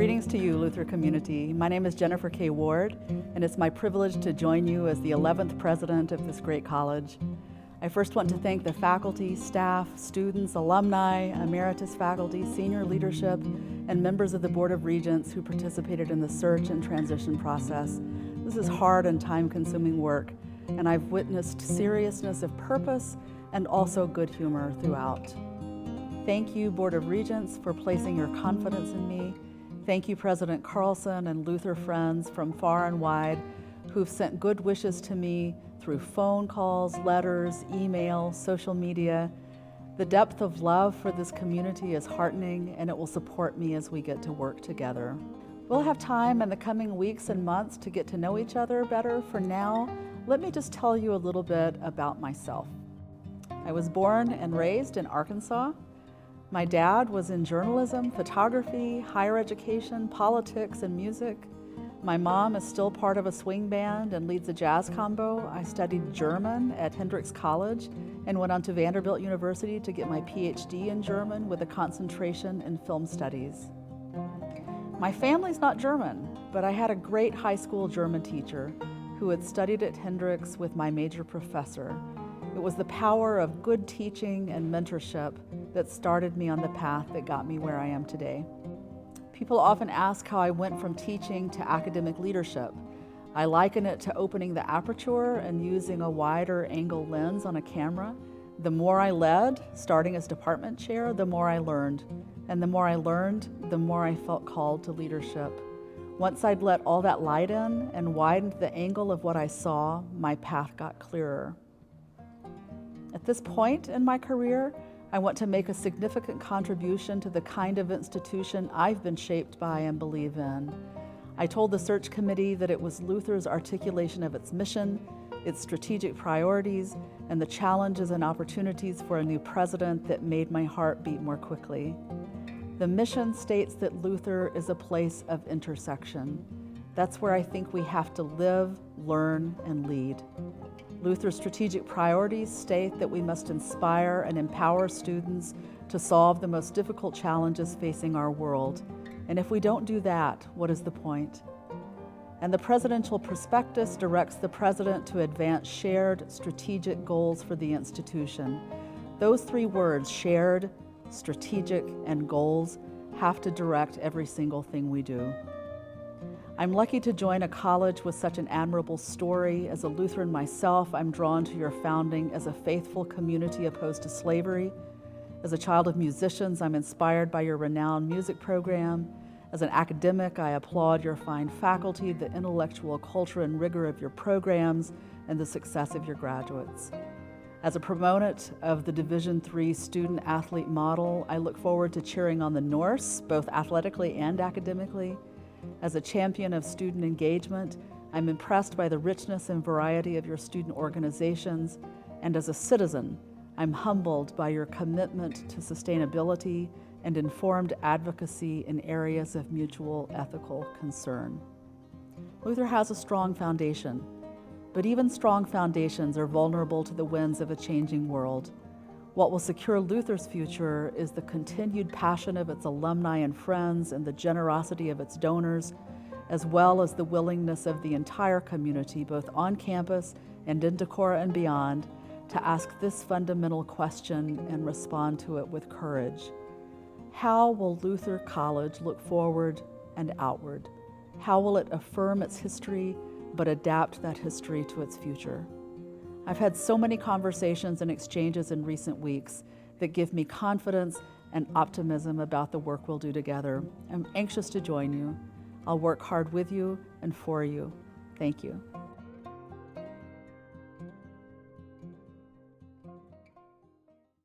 Greetings to you, Luther community. My name is Jenifer K. Ward, and it's my privilege to join you as the 11th president of this great college. I first want to thank the faculty, staff, students, alumni, emeritus faculty, senior leadership, and members of the Board of Regents who participated in the search and transition process. This is hard and time-consuming work, and I've witnessed seriousness of purpose and also good humor throughout. Thank you, Board of Regents, for placing your confidence in me. Thank you, President Carlson and Luther friends from far and wide who've sent good wishes to me through phone calls, letters, email, social media. The depth of love for this community is heartening, and it will support me as we get to work together. We'll have time in the coming weeks and months to get to know each other better. For now, let me just tell you a little bit about myself. I was born and raised in Arkansas. My dad was in journalism, photography, higher education, politics, and music. My mom is still part of a swing band and leads a jazz combo. I studied German at Hendrix College and went on to Vanderbilt University to get my PhD in German with a concentration in film studies. My family's not German, but I had a great high school German teacher who had studied at Hendrix with my major professor. It was the power of good teaching and mentorship that started me on the path that got me where I am today. People often ask how I went from teaching to academic leadership. I liken it to opening the aperture and using a wider angle lens on a camera. The more I led, starting as department chair, the more I learned. And the more I learned, the more I felt called to leadership. Once I'd let all that light in and widened the angle of what I saw, my path got clearer. At this point in my career, I want to make a significant contribution to the kind of institution I've been shaped by and believe in. I told the search committee that it was Luther's articulation of its mission, its strategic priorities, and the challenges and opportunities for a new president that made my heart beat more quickly. The mission states that Luther is a place of intersection. That's where I think we have to live, learn, and lead. Luther's strategic priorities state that we must inspire and empower students to solve the most difficult challenges facing our world. And if we don't do that, what is the point? And the presidential prospectus directs the president to advance shared strategic goals for the institution. Those three words, shared, strategic, and goals, have to direct every single thing we do. I'm lucky to join a college with such an admirable story. As a Lutheran myself, I'm drawn to your founding as a faithful community opposed to slavery. As a child of musicians, I'm inspired by your renowned music program. As an academic, I applaud your fine faculty, the intellectual culture and rigor of your programs, and the success of your graduates. As a proponent of the Division III student-athlete model, I look forward to cheering on the Norse, both athletically and academically. As a champion of student engagement, I'm impressed by the richness and variety of your student organizations, and as a citizen, I'm humbled by your commitment to sustainability and informed advocacy in areas of mutual ethical concern. Luther has a strong foundation, but even strong foundations are vulnerable to the winds of a changing world. What will secure Luther's future is the continued passion of its alumni and friends and the generosity of its donors, as well as the willingness of the entire community, both on campus and in Decorah and beyond, to ask this fundamental question and respond to it with courage. How will Luther College look forward and outward? How will it affirm its history but adapt that history to its future? I've had so many conversations and exchanges in recent weeks that give me confidence and optimism about the work we'll do together. I'm anxious to join you. I'll work hard with you and for you. Thank you.